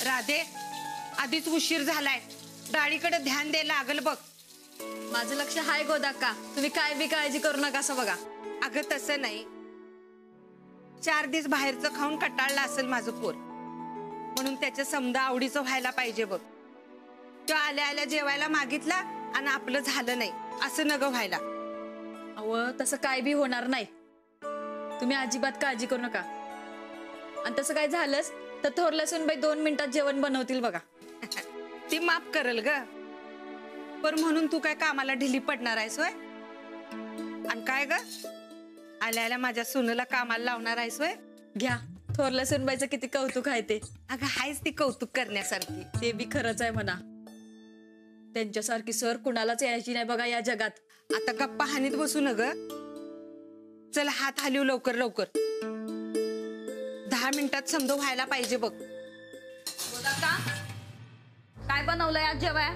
राधे, आधीच उशीर झालाय, डाळीकडे ध्यान दे, लागल बघ. माझं लक्ष हाय गोदाक्का, तुम्ही काय बी काळजी करू नका असं बघा. अगं तसं नाही, 4 दिवस बाहेरचं खाऊन कटाळलं असेल माझं पोर, म्हणून त्याच्या समजा आवडीचं व्हायला पाहिजे बघ. तो आल्या आल्या जेवायला मागितला आणि आपलं झालं नाही असं नग व्हायला. अव तसं काय बी होणार नाही, तुम्ही अजिबात काळजी करू नका. आणि तसं काय झालंच तर थोरल्या सूनबाई 2 मिनिटात जेवण बनवतील बघा. ती माफ करल ग, पण म्हणून तू काय कामाला ढिली पडणार आहेस होय? आणि काय ग, आल्या आल्या माझ्या सुनेला कामाला लावणार आहेस होय? घ्या, थोरल्या सूनबाईचं किती कौतुक आहे ते. अगं हायच ती कौतुक करण्यासारखी. ते बी खरंच आहे म्हणा, त्यांच्यासारखी सर कुणालाच यायची नाही बघा या जगात. आता गप्पा हानीत बसू न ग, चल हात हलवू लवकर लवकर, 10 मिनिटात समजा व्हायला पाहिजे बघ. काय बनवलंय आज जेवाय?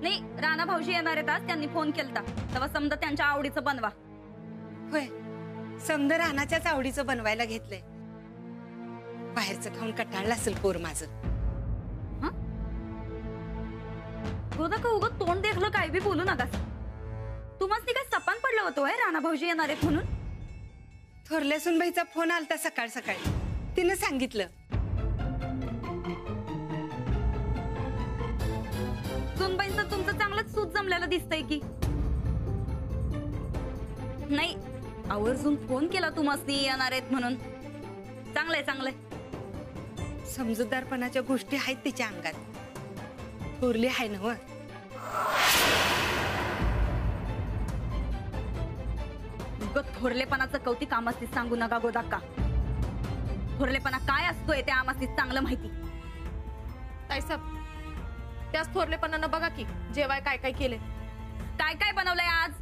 नाही, राणा भाऊजी येणार आहेत आज, त्यांनी फोन केलता, तेव्हा समजा त्यांच्या आवडीचं बनवा. होय, समजा रानाच्याच आवडीचं बनवायला घेतलंय. बाहेरचं खाऊन कटाळलं असेल पोर माझं. गोदा का उगत तोंड देखलं काय बी बोलू नका. तुम्हाला काय सपान पडलं होतं राणा भाऊजी येणार आहेत म्हणून? थोरल्या सुनबाईचा फोन आलता सकाळ सकाळी, तिनं सांगितलं. सुनबाईंचं तुमचं चांगलंच सूत जमलेलं दिसतंय की. नाही, आवर्जून फोन केला तुम्हाला येणार आहेत म्हणून. चांगलंय चांगलंय. समजूतदारपणाच्या गोष्टी आहेत तिच्या अंगात, थोरली आहे ना. थोरलेपणाचं कौतिक आमास्तीच सांगू नका गोदाक्का. थोरलेपणा काय असतोय ते आमास्तीच चांगलं माहिती. ताईसाहेब, त्याच थोरलेपणानं बघा की जेवाय काय काय केले. काय काय बनवलंय आज?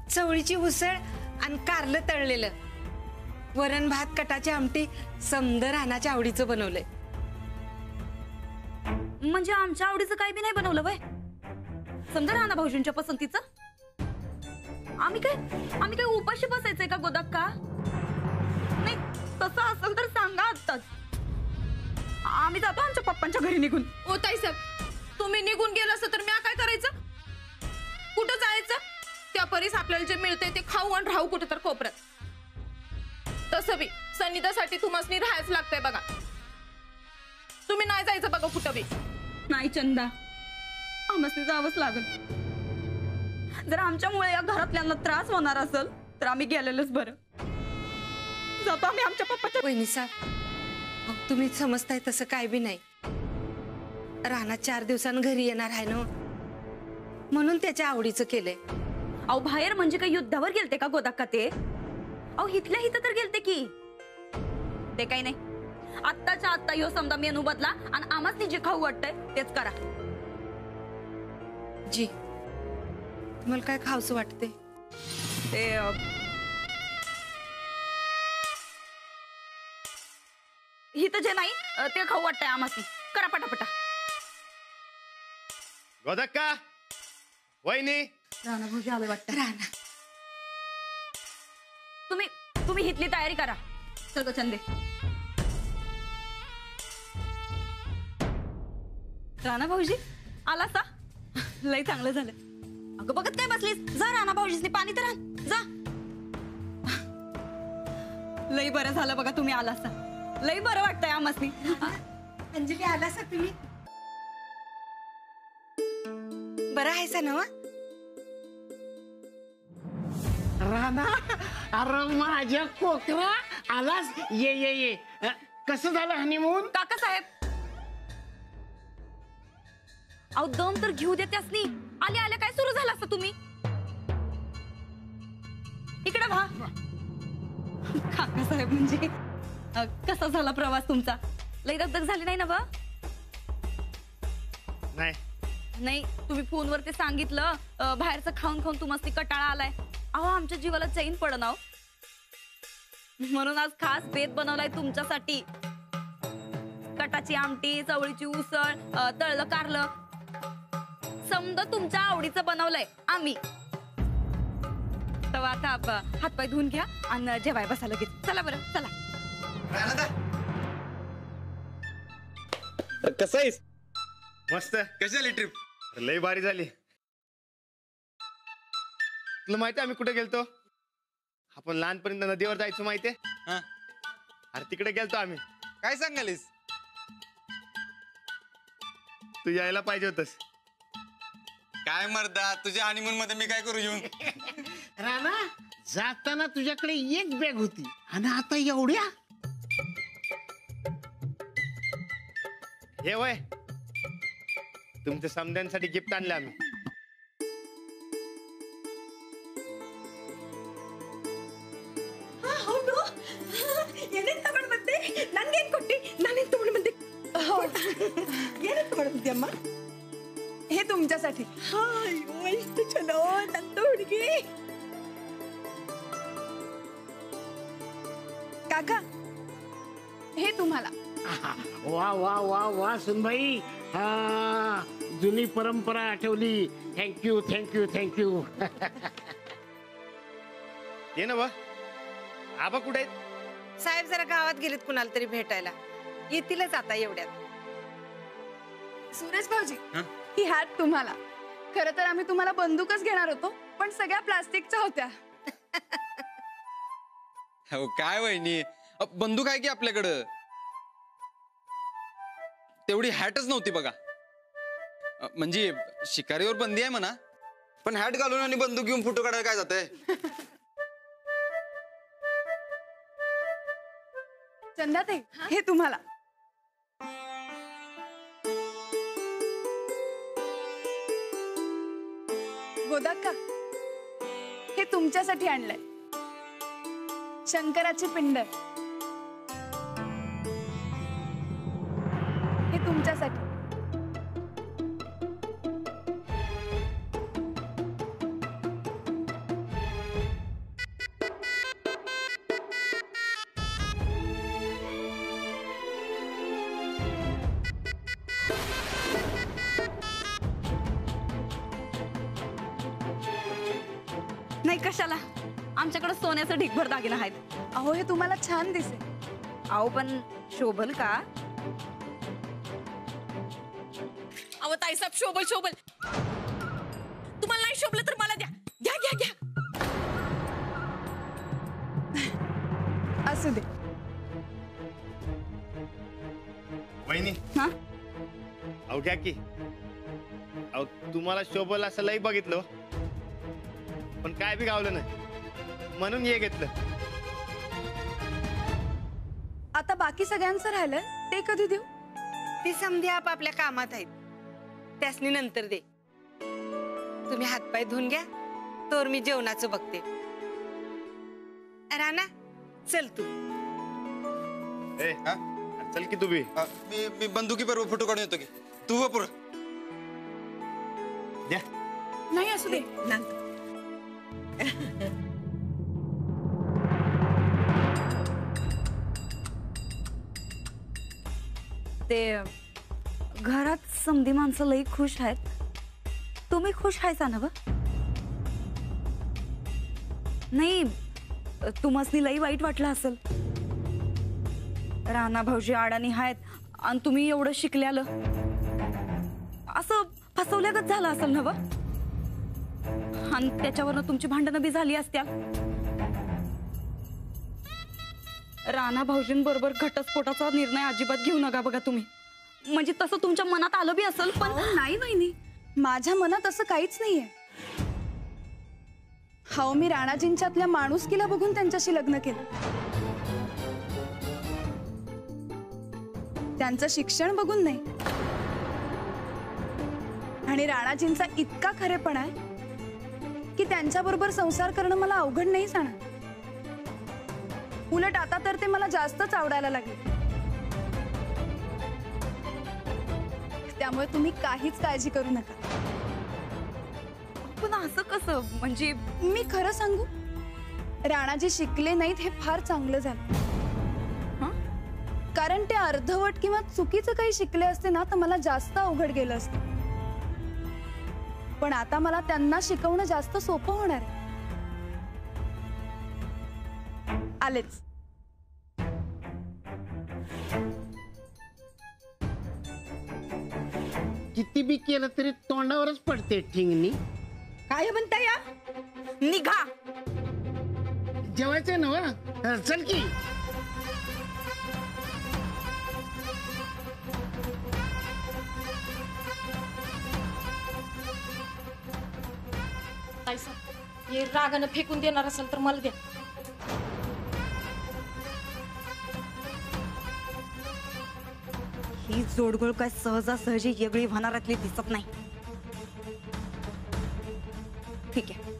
चवळीची उसळ आणि कारलं तळलेलं, वरण भात, कटाची आमटी, समद रानाच्या आवडीचं बनवलंय. म्हणजे आमच्या आवडीचं काय बी नाही बनवलं वय? समजा राणा भाऊजींच्या पसंतीचं. आम्ही काय उपाशी बसायचंय का गोदाक्का? नाही, तसं असेल तर सांगा आत्ताच, आम्ही जातो आमच्या पप्पांच्या घरी निघून. ओ ताईसाहेब, तुम्ही निघून गेलं असं तर मी काय करायचं? कुठं जायचं? त्या परीस आपल्याला जे मिळतंय ते खाऊ आणि राहू कुठं तर कोपऱ्यात. तसं बी सन्निधासाठी तुम्हाला राहायच लागतंय बघा. तुम्ही नाही जायचं बघा कुठं बी. नाही चंदा, आम्हाला जावंच लागल. जर आमच्यामुळे या घरातल्यांना त्रास होणार असेल तर आम्ही गेलेलंच बरं. जातो आम्ही आमच्या पप्पाच्या. वहिनी साहेब, तुम्ही समजताय तसं काय बी नाही. राणा 4 दिवसांनी घरी येणार आहे ना, म्हणून त्याच्या आवडीचं केलंय. अहो बाहेर म्हणजे काही युद्धावर गेलते का गोदाक्का ते? अहो इथल्या इथं तर गेलते की. ते काही नाही, आत्ताच्या आत्ता यो समजा मेनू बदला आणि आम्हाला जे खाऊ वाटतंय तेच करा. जी, तुम्हाला काय खाऊचं वाटते? ते इथं जे नाही ते खाऊ वाटतंय आम्हाला. करा पटापटा. गोदाक्का, वहिनी. राणा भाऊजी आले वाटतं. राणा, तुम्ही इथली तयारी करा. चल चंदे. राणा भाऊजी आला सा? लय चांगलं झालं. अगं बघत काय बसलीस? जा राणा भाऊजीसनी पाणी तर आण जा. लय बरं झालं बघा तुम्ही आला सा. लय बरं वाटतंय आम्हासनी. अंजली आला सा तुम्ही? बरं आहे सा ना? राणा, अरे माझ्या कोकरा आलास. ये ये ये. कसं झालं हनीमून? काका साहेब, अहो दम तर घेऊ देते असली. आले आले काय सुरू झालं असं तुम्ही? इकडे व्हा. काका साहेब म्हणजे कसा झाला प्रवास तुमचा? लई दगदग झाली नाही ना बा? नाही, तुम्ही फोनवर ते सांगितलं बाहेरचं खाऊन खाऊन तुम्हाला कटाळा आलाय. अहो आमच्या जीवाला चैन पडना, म्हणून आज खास बेत बनवलाय तुमच्यासाठी. कटाची आमटी, चवळीची उसळ, तळलं कारलं, समजा तुमच्या आवडीचं बनवलंय आम्ही. तर आता हातपाय धुवून घ्या आणि जेवाय बसा लगेच. चला बरं, चला. कसं आहेस? मस्त. कशी झाली ट्रिप? लय भारी झाली. तुला माहिती आम्ही कुठे गेलतो? आपण लहानपर्यंत नदीवर जायचो माहितीये? हा. अरे तिकडे गेलतो आम्ही. काय सांगालीस? तू यायला पाहिजे होतस. काय मर्दा, तुझ्या हनीमून मध्ये मी काय करू येऊन? राणा, जाताना तुझ्याकडे एक बॅग होती आणि आता एवढ्या. हे वय तुमच्या समध्यांसाठी गिफ्ट आणले आम्ही. हे तुमच्यासाठी. काका, हे तुम्हाला. वा वा वा वा सुनबाई, हा जुनी परंपरा आठवली. Thank you thank you thank you. ये ना बा. आबा कुठे आहेत? साहेब जरा गावात गेलेत कुणाला तरी भेटायला. येतीलच आता एवढ्यात. सुरेश भाऊजी, ही हॅट तुम्हाला. खरं तर आम्ही तुम्हाला बंदूकच घेणार होतो, पण सगळ्या प्लास्टिकच्या होत्या. हो काय वहिनी, बंदूक आहे की आपल्याकडं. तेवढी हॅटच नव्हती बघा. म्हणजे शिकारीवर बंदी आहे म्हणा, पण हॅट घालून आणि बंदूक घेऊन फोटो काढायला काय जातंय? चंदाताई, हे तुम्हाला. गोदाक्का, हे तुमच्यासाठी आणलंय. शंकराची पिंड. हे तुमच्यासाठी. नाही कशाला, आमच्याकडे सोन्याचं ढिगभर दागिना आहेत. अहो, हे तुम्हाला छान दिसेल. अहो पण शोभल का? अहो ताईसाहेब, शोभल शोभल. तुम्हाला नाही शोभलं तर मला द्या. घ्या घ्या घ्या. असू दे. वहिनी. हा? अहो घ्या की. अहो तुम्हाला शोभल असं लई बघितलं, पण काय बी गावलं नाही म्हणून हे घेतलं. आता बाकी सगळ्यांचं राहिलं ते कधी देऊ? ती समधी आपापल्या कामात आहेत, त्यासनी नंतर दे. तुम्ही हातपाय धुवून घ्या, तोवर मी जेवणाचं बघते. राणा चल तू. ए चल की तू बी. मी बंदुकी बरोबर फोटो काढून येतो की. तू वापर. द्या. नाही, असू दे. ते घरात समधी माणसं लई खुश आहेत. तुम्ही खुश आहेसा ना? नाही, तुम्हासनी लई वाईट वाटलं असेल. राणा भाऊजी अडाणी आहेत आणि तुम्ही एवढं शिकल्यालं, असं फसवल्यागत झालं असेल ना? आणि त्याच्यावरनं तुमची भांडणं बी झाली असत्याल. राणा भाऊजींबरोबर घटस्फोटाचा निर्णय अजिबात घेऊ नका बघा तुम्ही. म्हणजे तसं तुमच्या मनात आलं बी असेल, पण नाही वहिनी, माझ्या मनात असं काहीच नाहीये. हाव, मी राणाजींच्यातल्या माणुसकीला बघून त्यांच्याशी लग्न केलं. त्यांचं शिक्षण बघून नाही. आणि राणाजींचा इतका खरेपणा आहे की त्यांच्याबरोबर संसार करणं मला अवघड नाही जाणार. उलट आता तर ते मला जास्तच आवडायला लागले. त्यामुळे तुम्ही काहीच काळजी करू नका. पण असं कसं? म्हणजे मी खरं सांगू, राणाजी शिकले नाहीत हे फार चांगलं झालं. कारण ते अर्धवट किंवा चुकीचं काही शिकले असते ना तर मला जास्त अवघड गेलं असतं. पण आता मला त्यांना शिकवणं जास्त सोपं होणार आहे. आलेच. किती बी केलं तरी तोंडावरच पडते ठिंगणी. काय म्हणता या निघा. जेवायचंय ना वा? चल की. ताईसाहेब हे रागानं फेकून देणार असेल तर मला द्या. ही जोडगोळ काय सहजासहजी वेगळी होणारातली दिसत नाही. ठीक आहे,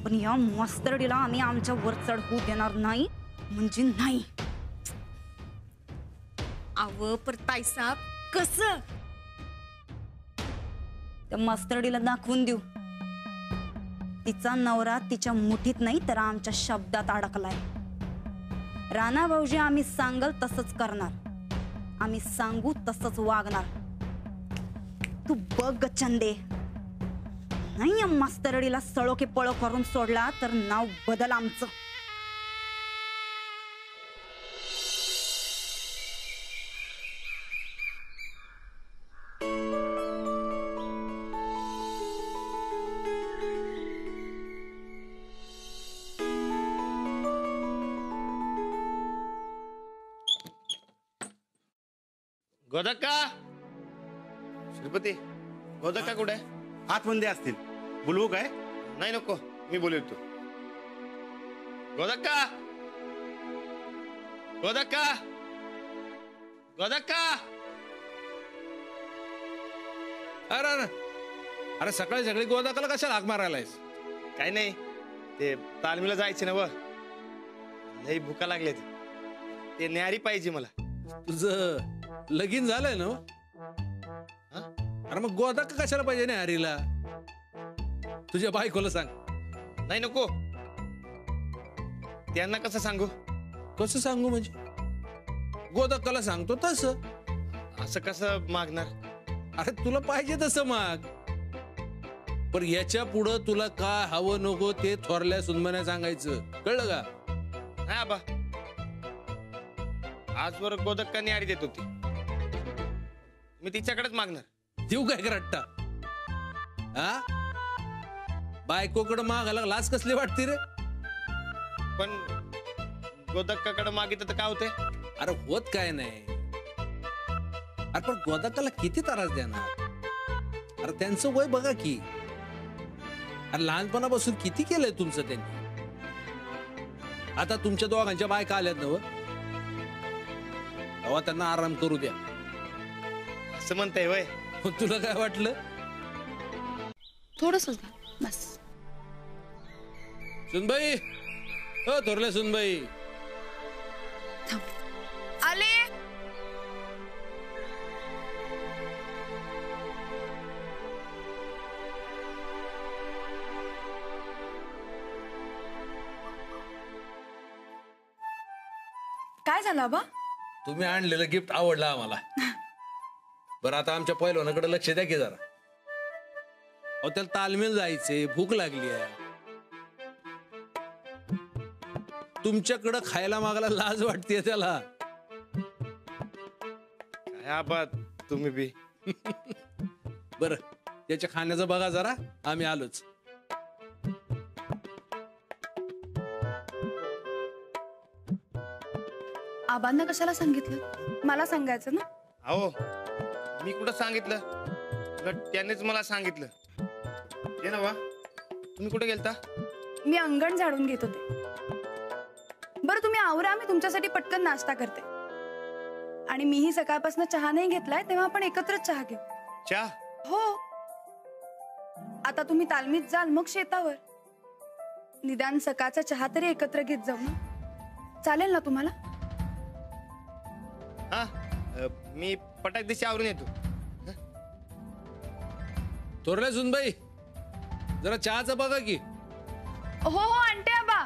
पण या मस्तरडीला आम्ही आमच्या वर चढवू देणार नाही म्हणजे नाही. अव पर ताईसाहेब कसं? त्या मस्तरडीला दाखवून देऊ तिचा नवरा तिच्या मुठीत नाही तर आमच्या शब्दात अडकलाय. राणा भाऊजी आम्ही सांगल तसंच करणार, आम्ही सांगू तसंच वागणार. तू बघ चंदे, नाही या मस्तरडीला सळोके पळो करून सोडला तर नाव बदल आमचं. गोदक्का, श्रीपती, गोदक्का कुठे आहे? आतमध्ये असतील. बोलवू काय? नाही नको, मी बोलवतो. गोदक्का, गोदक्का, गोदक्का. अरे अरे अरे सकाळी सकाळी गोदाकाला कशाला हाक मारायलायस? काही नाही, ते तालमीला जायचे ना व लई भुका लागले ते न्यारी पाहिजे मला. तुझं लगीन झालंय ना? हा? अरे मग गोदाका कशाला पाहिजे ना हरीला? तुझ्या बायकोला सांग. नाही नको, त्यांना कसं सांगू? कसं सांगू म्हणजे? गोदाकाला सांगतो तसं. असं कसं मागणार? अरे तुला पाहिजे तसं माग, पण याच्या पुढं तुला काय हवं नको ते थोरल्या सुनमण्या सांगायचं, कळलं का? नाही आबा, आजवर गोदक्का न्यारी देत होती, मी तिच्याकडेच मागणार. देऊ काय करट्टा? हा, बायकोकडे मागायला लाज कसली वाटते रे? पण गोदक्काकडे मागितलं तर काय होते? अरे होत काय नाही. अरे पण गोदाकाला किती त्रास देणार? अरे त्यांचं वय बघा की. अरे लहानपणापासून किती केलंय तुमचं त्यांनी. आता तुमच्या दोघांच्या बायका आल्यात ना, तेव्हा त्यांना आराम करू द्या. असं म्हणताय वय? मग तुला काय वाटलं? थोडस बस. सुनबाई, हो थोरल्या सुनबाई, आले. काय झालं आबा? तुम्ही आणलेलं गिफ्ट आवडलं आम्हाला. बरं आता आमच्या पहिलवानाकडे लक्ष द्या की जरा. अहो त्याला तालमेल जायचे, भूक लागली आहे. तुमच्याकडं खायला मागायला लाज वाटते त्याला. काय आबा तुम्ही बी. बरं त्याच्या खाण्याचं बघा जरा, आम्ही आलोच. आबांना कशाला सांगितलं? मला सांगायचं ना. अहो मी कुठं सांगितलं, उलट त्यांनीच मला सांगितलं. ये ना वा, तुम्ही कुठे गेलता? मी अंगण झाडून घेत होते. बरं तुम्ही आवरा, मी तुमच्यासाठी पटकन नाश्ता करते. आणि मीही सकाळपासून चहा नाही घेतलाय, तेव्हा आपण एकत्रच चहा घेऊ. चहा? हो. आता तुम्ही तालमीत जाल, मग शेतावर. निदान सकाळचा चहा तरी एकत्र घेत जाऊ ना. चालेल ना तुम्हाला? हा, मी पटाक दिशी आवरून येतो. थोरल्या सुनबाई, जरा चहाचं बघा की. हो हो आणते आबा.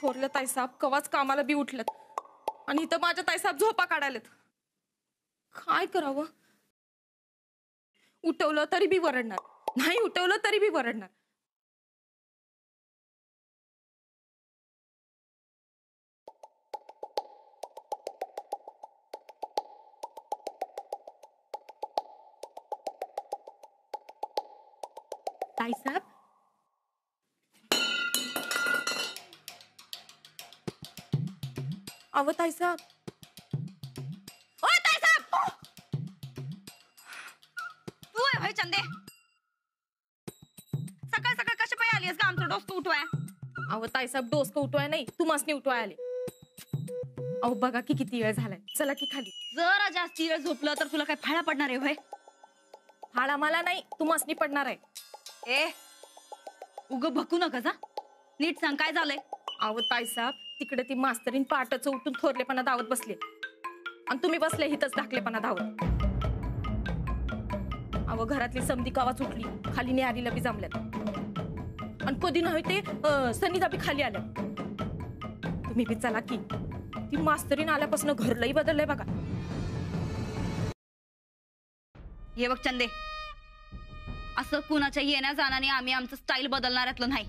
थोरल्या ताईसाहेब कवाच कामाला बी उठलेत आणि इथं माझ्या ताईसाहेब झोपा काढायलेत. काय करावं? उठवलं तरी बी वरडणार. नाही उठवलं तरी बी वरडणार. ताईसाहेब, अव ताईसाहेब, ओ ताईसाहेब, तू आहे भाई चंदे. सकाळ सकाळ कशा पाय आलीस का आमचं डोसकं उठवाय? अव ताईसाहेब, डोसकं उठवाय नाही, तू मसनी उठवाय आले. अहो बघा की किती वेळ झालाय, चला की खाली. जरा जास्ती वेळ झोपलं तर तुला काय फाळा पडणार आहे भाई? फाळा मला नाही, तू मसनी पडणार आहे. ए उग भकू नका जा, नीट सांग काय झालंय? अहो ताईसाहेब, तिकडे ती मास्तरीन पाटाचं उठून थोरलेपणा धावत बसले आणि तुम्ही बसले हिथच धाकलेपणा धावत. अहो घरातली समधी कावाच उठली, खाली न्यारीला बी जमल्यात आणि कधी नव्हे ते सनीदा बी खाली आल्या. तुम्ही बी चला की, ती मास्तरीन आल्यापासून घर लई बदललंय बघा. हे बघ चंदे, असं कुणाच्या येण्या जाण्याने आम्ही आमचं स्टाईल बदलणाऱ्यातलं नाही.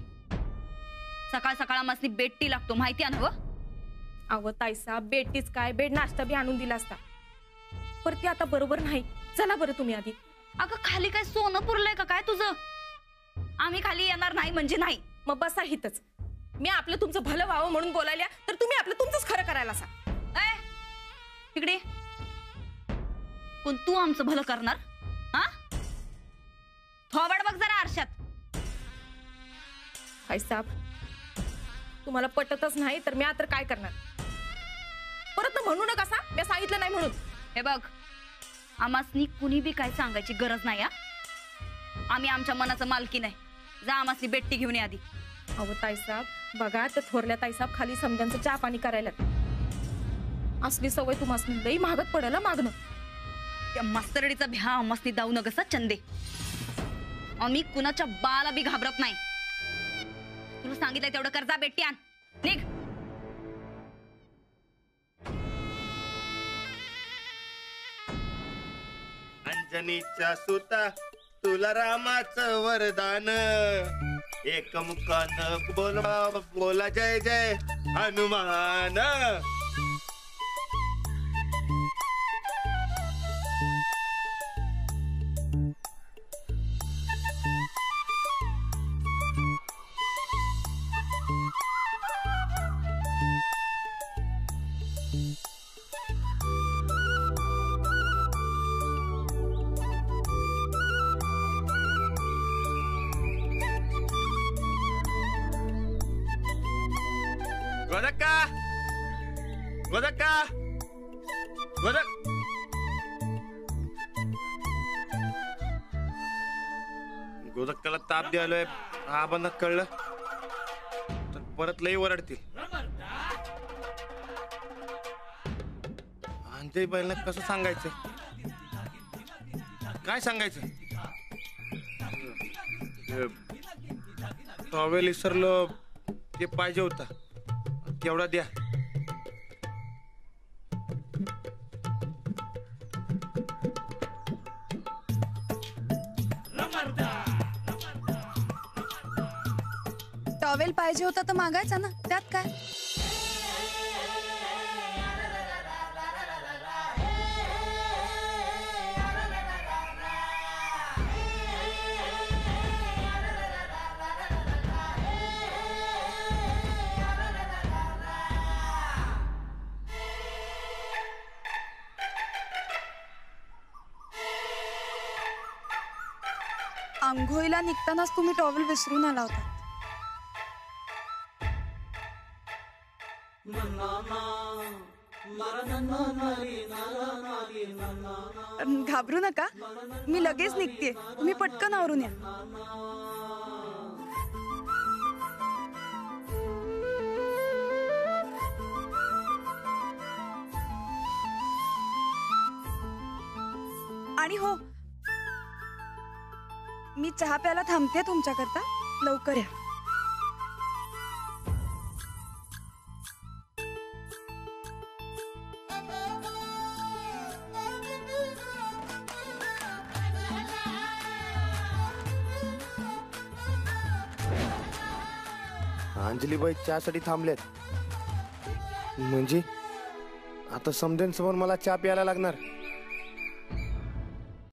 सकाळ सकाळ मसली बेट्टी लागतो माहिती आहे ना व? अहो ताईसाहेब, बेटीच काय, बेड नाश्ता बी आणून दिला असता, पर ती आता बरोबर नाही. चला बरं तुम्ही आधी. अगं खाली काय सोनं पुरलंय का काय तुझं? आम्ही खाली येणार नाही म्हणजे नाही. मग बसा हितच. मी आपलं तुमचं भलं व्हावं म्हणून बोलायला, तर तुम्ही आपलं तुमचंच खरं करायला सांग. तिकडे कोण तू आमचं भलं करणार? हा, थोबाड बघ जरा आरशात. ताईसाहेब, तुम्हाला पटतच नाही तर मी आता काय करणार? परत म्हणू नका सा, मी सांगितलं नाही म्हणून. हे बघ, आमासनी कुणी बी काय सांगायची गरज नाही. आम्ही आमच्या मनाचं मालकी नाही. जा आमासनी बेट्टी घेऊन ये आधी. अहो ताईसाहेब, बघा तर थोरल्या ताईसाहेब खाली समजांचं चहा पाणी करायला. असली सवय तुम्हाला लई महागत पडेल मागणं. त्या मास्तरडीचा भ्या आमासनी दाऊ न कसा चंदे. आम्ही कुणाच्या बाला बी घाबरत नाही. तुला सांगितलंय तेवढं कर्जा बेट्टी आण, निघ. अंजनीच्या सुता तुला रामाचं वरदान, एकमुखानं बोला जय जय हनुमान. गोदक्का, गोदक्का, गोदक. गोदक्काला ताप द्यायलोय, हा बंद कळलं तर परत लई ओरडतील. अंजय बाईला कसं सांगायचं, काय सांगायचं? टॉवेल विसरलो, ते पाहिजे होता, तेवढा द्या. टॉवेल पाहिजे होता तर मागायचा ना, त्यात काय? आंघोळीला निघतानाच तुम्ही टॉवेल विसरून आला होता. घाबरू नका, मी लगेच निघते. तुम्ही पटकन आवरून या. आणि हो, मी चहा प्यायला थांबते तुमच्याकरता. लवकर या. अंजलीबाई चहासाठी थांबलेत म्हणजे आता समदेन समोर मला चहा प्यायला लागणार.